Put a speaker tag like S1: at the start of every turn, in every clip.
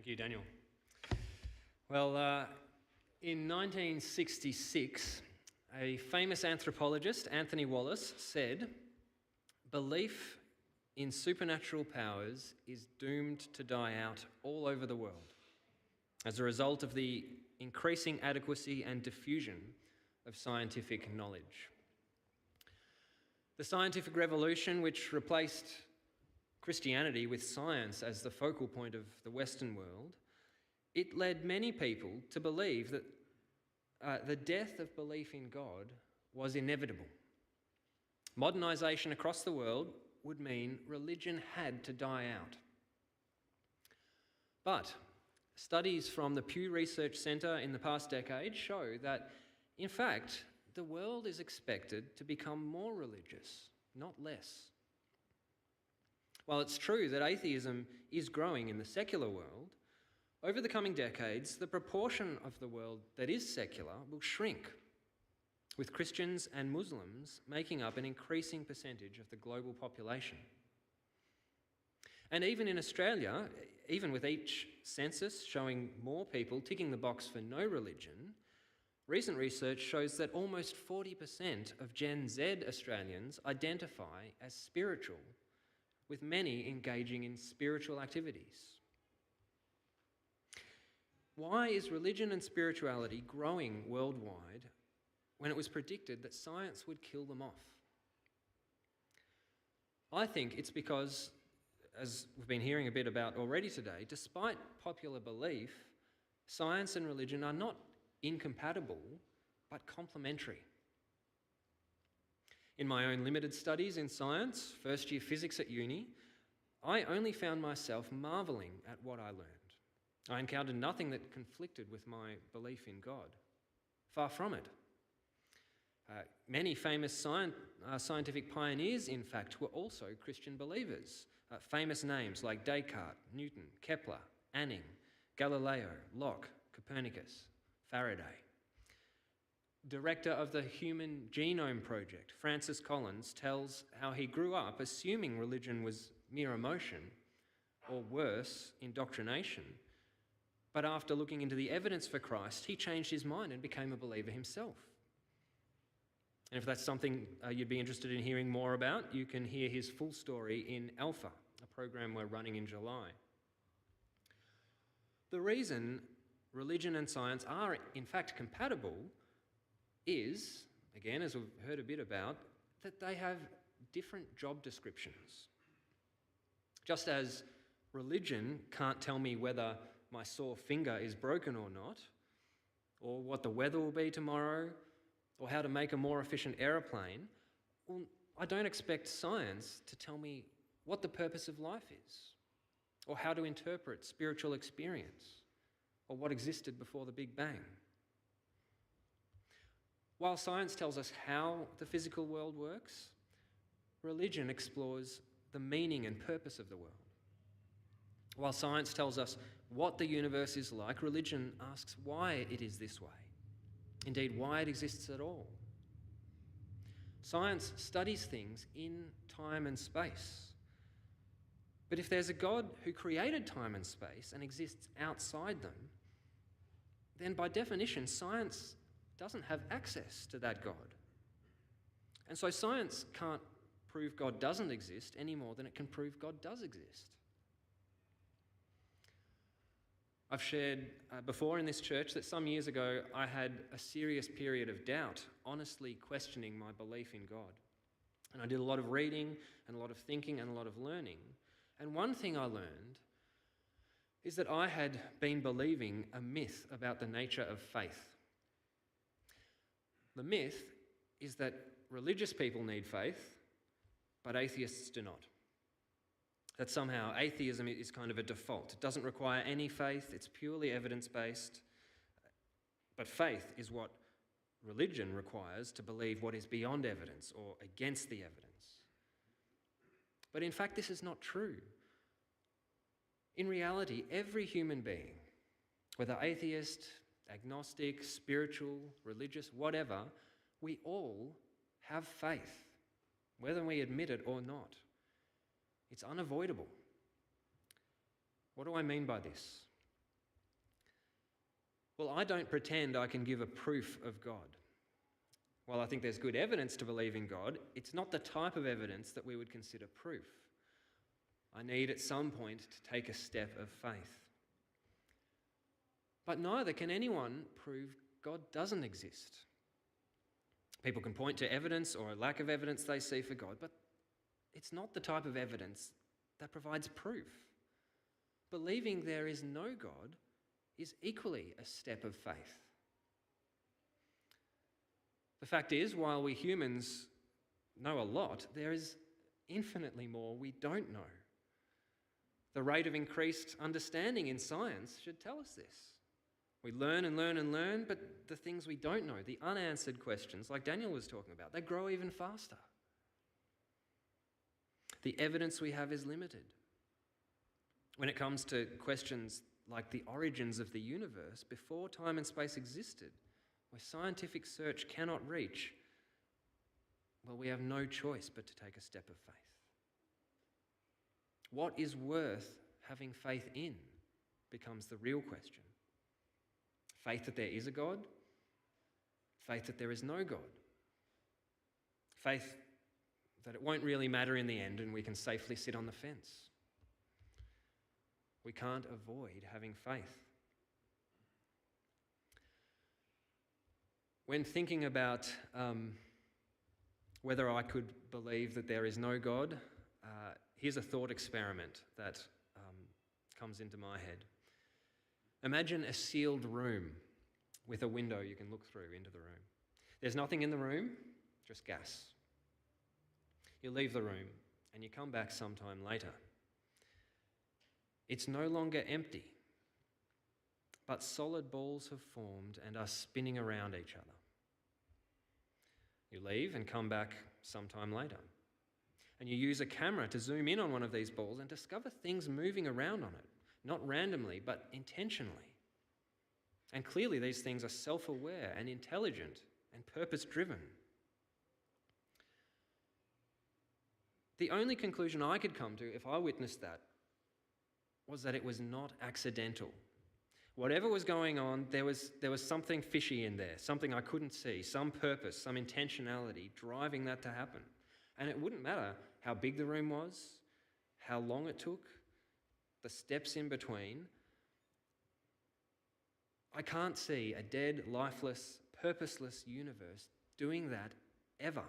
S1: Thank you, Daniel. Well, in 1966, a famous anthropologist, Anthony Wallace, said, "Belief in supernatural powers is doomed to die out all over the world as a result of the increasing adequacy and diffusion of scientific knowledge." The scientific revolution, which replaced Christianity with science as the focal point of the Western world, it led many people to believe that the death of belief in God was inevitable. Modernisation across the world would mean religion had to die out. But studies from the Pew Research Centre in the past decade show that, in fact, the world is expected to become more religious, not less. While it's true that atheism is growing in the secular world, over the coming decades, the proportion of the world that is secular will shrink, with Christians and Muslims making up an increasing percentage of the global population. And even in Australia, even with each census showing more people ticking the box for no religion, recent research shows that almost 40% of Gen Z Australians identify as spiritual, with many engaging in spiritual activities. Why is religion and spirituality growing worldwide when it was predicted that science would kill them off? I think it's because, as we've been hearing a bit about already today, despite popular belief, science and religion are not incompatible, but complementary. In my own limited studies in science, first year physics at uni, I only found myself marvelling at what I learned. I encountered nothing that conflicted with my belief in God. Far from it. Many famous scientific pioneers, in fact, were also Christian believers. Famous names like Descartes, Newton, Kepler, Anning, Galileo, Locke, Copernicus, Faraday. Director of the Human Genome Project, Francis Collins, tells how he grew up assuming religion was mere emotion, or worse, indoctrination. But after looking into the evidence for Christ, he changed his mind and became a believer himself. And if that's something you'd be interested in hearing more about, you can hear his full story in Alpha, a program we're running in July. The reason religion and science are in fact compatible is, again, as we've heard a bit about, that they have different job descriptions. Just as religion can't tell me whether my sore finger is broken or not, or what the weather will be tomorrow, or how to make a more efficient aeroplane, well, I don't expect science to tell me what the purpose of life is, or how to interpret spiritual experience, or what existed before the Big Bang. While science tells us how the physical world works, religion explores the meaning and purpose of the world. While science tells us what the universe is like, religion asks why it is this way. Indeed, why it exists at all. Science studies things in time and space. But if there's a God who created time and space and exists outside them, then by definition, science doesn't have access to that God. And so science can't prove God doesn't exist any more than it can prove God does exist. I've shared before in this church that some years ago I had a serious period of doubt, honestly questioning my belief in God. And I did a lot of reading and a lot of thinking and a lot of learning. And one thing I learned is that I had been believing a myth about the nature of faith. The myth is that religious people need faith, but atheists do not. That somehow atheism is kind of a default. It doesn't require any faith, it's purely evidence-based. But faith is what religion requires to believe what is beyond evidence or against the evidence. But in fact, this is not true. In reality, every human being, whether atheist, agnostic, spiritual, religious, whatever, we all have faith, whether we admit it or not. It's unavoidable. What do I mean by this? Well, I don't pretend I can give a proof of God. While I think there's good evidence to believe in God, it's not the type of evidence that we would consider proof. I need at some point to take a step of faith. But neither can anyone prove God doesn't exist. People can point to evidence or a lack of evidence they see for God, but it's not the type of evidence that provides proof. Believing there is no God is equally a step of faith. The fact is, while we humans know a lot, there is infinitely more we don't know. The rate of increased understanding in science should tell us this. We learn and learn and learn, but the things we don't know, the unanswered questions, like Daniel was talking about, they grow even faster. The evidence we have is limited. When it comes to questions like the origins of the universe before time and space existed, where scientific search cannot reach, well, we have no choice but to take a step of faith. What is worth having faith in becomes the real question. Faith that there is a God, faith that there is no God, faith that it won't really matter in the end and we can safely sit on the fence. We can't avoid having faith. When thinking about whether I could believe that there is no God, here's a thought experiment that comes into my head. Imagine a sealed room with a window you can look through into the room. There's nothing in the room, just gas. You leave the room and you come back sometime later. It's no longer empty, but solid balls have formed and are spinning around each other. You leave and come back sometime later, and you use a camera to zoom in on one of these balls and discover things moving around on it, not randomly, but intentionally. And clearly these things are self-aware and intelligent and purpose-driven. The only conclusion I could come to if I witnessed that was that it was not accidental. Whatever was going on, there was something fishy in there, something I couldn't see, some purpose, some intentionality driving that to happen. And it wouldn't matter how big the room was, how long it took, the steps in between. I can't see a dead, lifeless, purposeless universe doing that ever.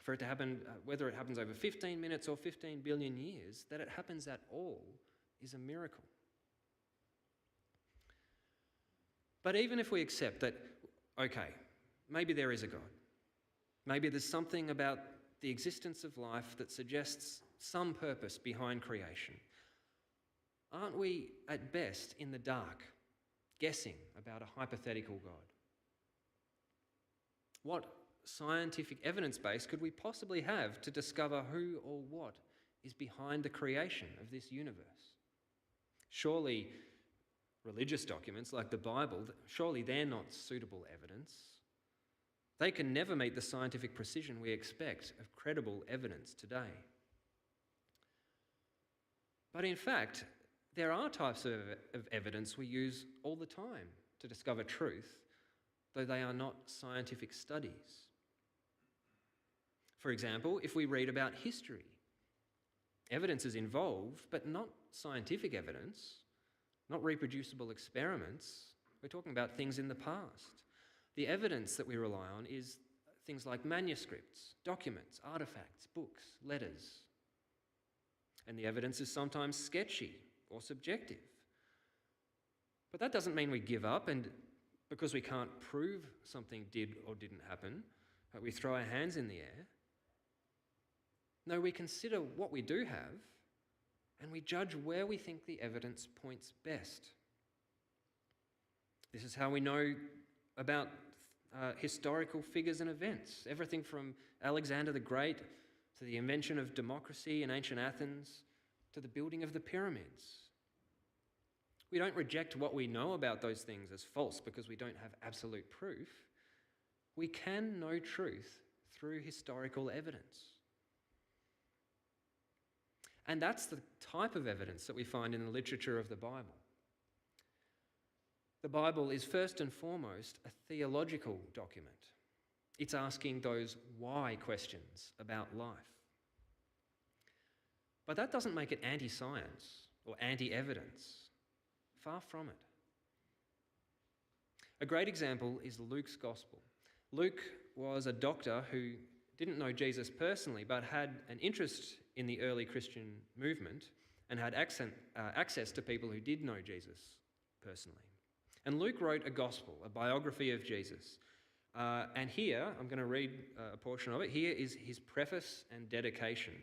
S1: For it to happen, whether it happens over 15 minutes or 15 billion years, that it happens at all is a miracle. But even if we accept that, okay, maybe there is a God, maybe there's something about the existence of life that suggests some purpose behind creation, aren't we at best in the dark, guessing about a hypothetical God? What scientific evidence base could we possibly have to discover who or what is behind the creation of this universe? Surely religious documents like the Bible, surely they're not suitable evidence. They can never meet the scientific precision we expect of credible evidence today. But in fact, there are types of evidence we use all the time to discover truth, though they are not scientific studies. For example, if we read about history, evidence is involved, but not scientific evidence, not reproducible experiments. We're talking about things in the past. The evidence that we rely on is things like manuscripts, documents, artifacts, books, letters. And the evidence is sometimes sketchy or subjective. But that doesn't mean we give up, and because we can't prove something did or didn't happen, we throw our hands in the air. No, we consider what we do have, and we judge where we think the evidence points best. This is how we know about historical figures and events, everything from Alexander the Great to the invention of democracy in ancient Athens to the building of the pyramids. We don't reject what we know about those things as false because we don't have absolute proof. We can know truth through historical evidence. And that's the type of evidence that we find in the literature of the Bible. The Bible is first and foremost a theological document. It's asking those why questions about life. But that doesn't make it anti-science or anti-evidence. Far from it. A great example is Luke's gospel. Luke was a doctor who didn't know Jesus personally, but had an interest in the early Christian movement and had access to people who did know Jesus personally. And Luke wrote a gospel, a biography of Jesus. And here, I'm going to read a portion of it. Here is his preface and dedication.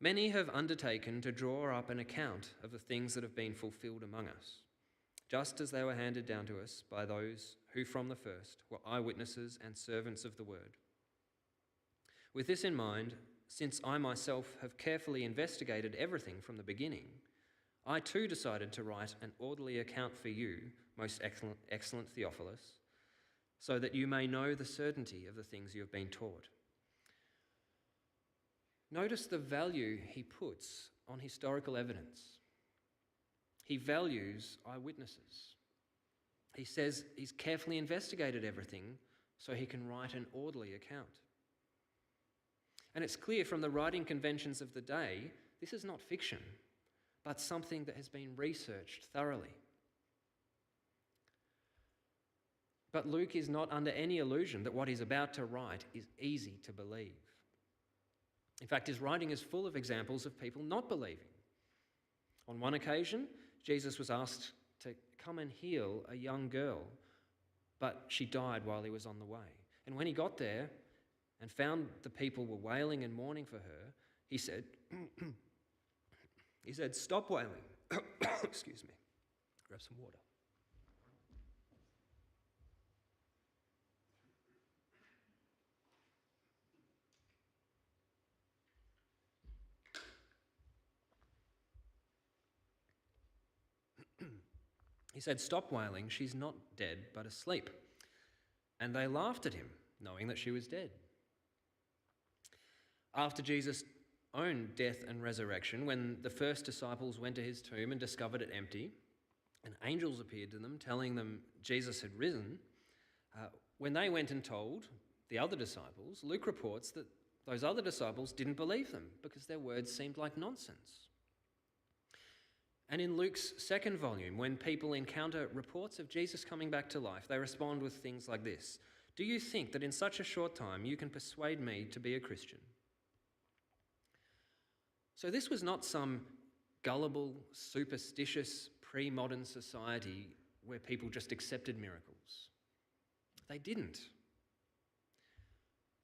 S1: Many have undertaken to draw up an account of the things that have been fulfilled among us, just as they were handed down to us by those who from the first were eyewitnesses and servants of the word. With this in mind, since I myself have carefully investigated everything from the beginning, I too decided to write an orderly account for you, most excellent Theophilus, so that you may know the certainty of the things you have been taught. Notice the value he puts on historical evidence. He values eyewitnesses. He says he's carefully investigated everything so he can write an orderly account. And it's clear from the writing conventions of the day, this is not fiction, but something that has been researched thoroughly. But Luke is not under any illusion that what he's about to write is easy to believe. In fact, his writing is full of examples of people not believing. On one occasion, Jesus was asked to come and heal a young girl, but she died while he was on the way. And when he got there and found the people were wailing and mourning for her, he said, "Stop wailing." Excuse me. Grab some water. He said, "Stop wailing, she's not dead, but asleep." And they laughed at him, knowing that she was dead. After Jesus' own death and resurrection, when the first disciples went to his tomb and discovered it empty, and angels appeared to them, telling them Jesus had risen, when they went and told the other disciples, Luke reports that those other disciples didn't believe them because their words seemed like nonsense. And in Luke's second volume, when people encounter reports of Jesus coming back to life, they respond with things like this: "Do you think that in such a short time you can persuade me to be a Christian?" So this was not some gullible, superstitious, pre-modern society where people just accepted miracles. They didn't.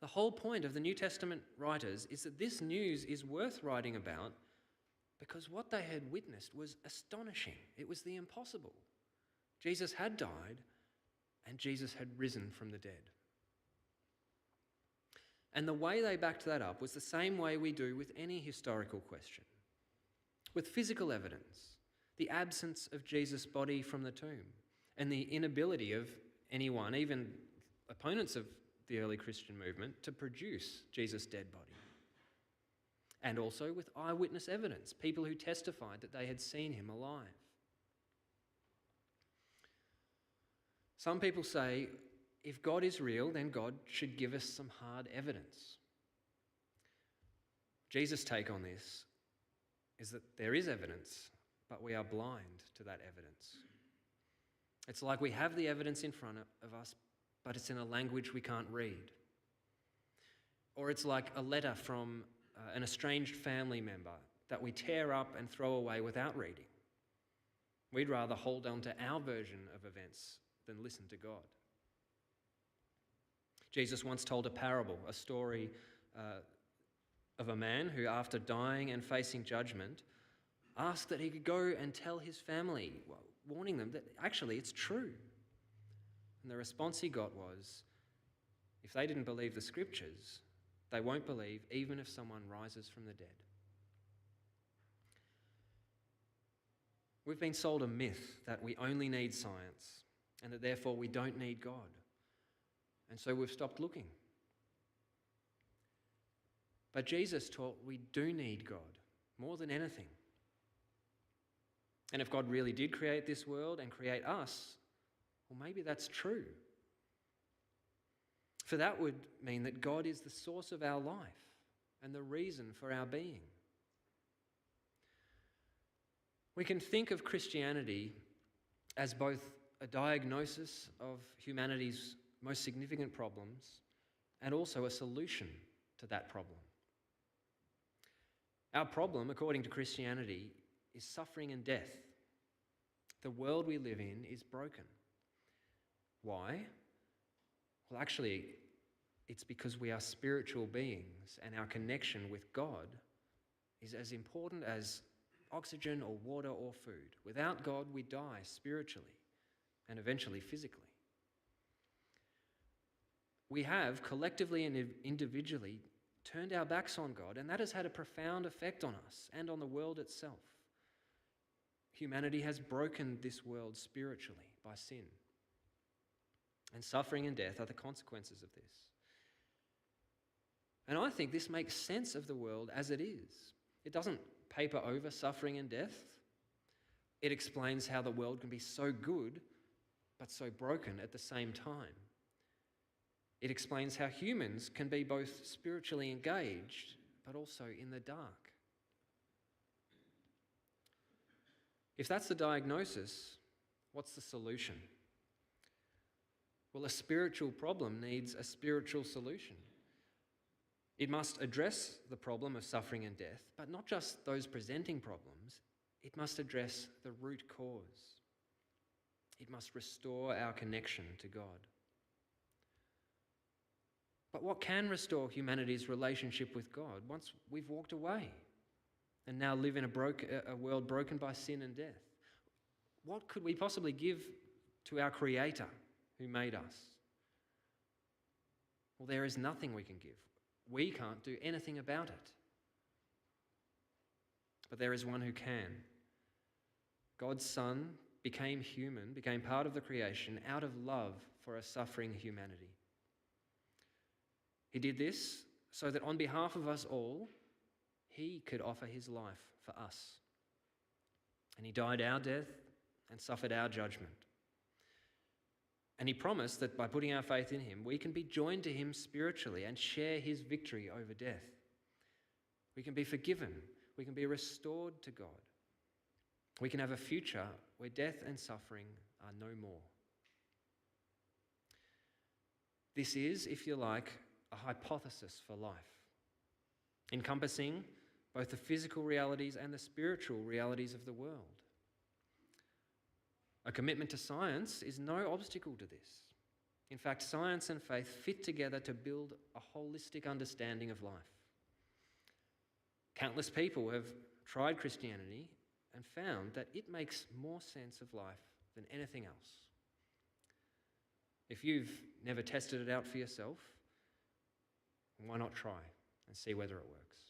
S1: The whole point of the New Testament writers is that this news is worth writing about because what they had witnessed was astonishing. It was the impossible. Jesus had died and Jesus had risen from the dead. And the way they backed that up was the same way we do with any historical question. With physical evidence, the absence of Jesus' body from the tomb, and the inability of anyone, even opponents of the early Christian movement, to produce Jesus' dead body. And also with eyewitness evidence, people who testified that they had seen him alive. Some people say, if God is real, then God should give us some hard evidence. Jesus' take on this is that there is evidence, but we are blind to that evidence. It's like we have the evidence in front of us, but it's in a language we can't read. Or it's like a letter from an estranged family member that we tear up and throw away without reading. We'd rather hold on to our version of events than listen to God. Jesus once told a parable, a story of a man who, after dying and facing judgment, asked that he could go and tell his family, warning them that actually it's true. And the response he got was, if they didn't believe the scriptures, they won't believe even if someone rises from the dead. We've been sold a myth that we only need science and that therefore we don't need God. And so we've stopped looking. But Jesus taught we do need God more than anything. And if God really did create this world and create us, well, maybe that's true. For that would mean that God is the source of our life and the reason for our being. We can think of Christianity as both a diagnosis of humanity's most significant problems and also a solution to that problem. Our problem, according to Christianity, is suffering and death. The world we live in is broken. Why? Well, actually, it's because we are spiritual beings and our connection with God is as important as oxygen or water or food. Without God, we die spiritually and eventually physically. We have, collectively and individually, turned our backs on God, and that has had a profound effect on us and on the world itself. Humanity has broken this world spiritually by sin. And suffering and death are the consequences of this. And I think this makes sense of the world as it is. It doesn't paper over suffering and death. It explains how the world can be so good but so broken at the same time. It explains how humans can be both spiritually engaged but also in the dark. If that's the diagnosis, what's the solution? Well, a spiritual problem needs a spiritual solution. It must address the problem of suffering and death, but not just those presenting problems. It must address the root cause. It must restore our connection to God. But what can restore humanity's relationship with God once we've walked away and now live in a world broken by sin and death? What could we possibly give to our Creator who made us? Well, there is nothing we can give. We can't do anything about it. But there is one who can. God's Son became human, became part of the creation out of love for a suffering humanity. He did this so that on behalf of us all, he could offer his life for us. And he died our death and suffered our judgment. And he promised that by putting our faith in him, we can be joined to him spiritually and share his victory over death. We can be forgiven. We can be restored to God. We can have a future where death and suffering are no more. This is, if you like, a hypothesis for life, encompassing both the physical realities and the spiritual realities of the world. A commitment to science is no obstacle to this. In fact, science and faith fit together to build a holistic understanding of life. Countless people have tried Christianity and found that it makes more sense of life than anything else. If you've never tested it out for yourself, why not try and see whether it works?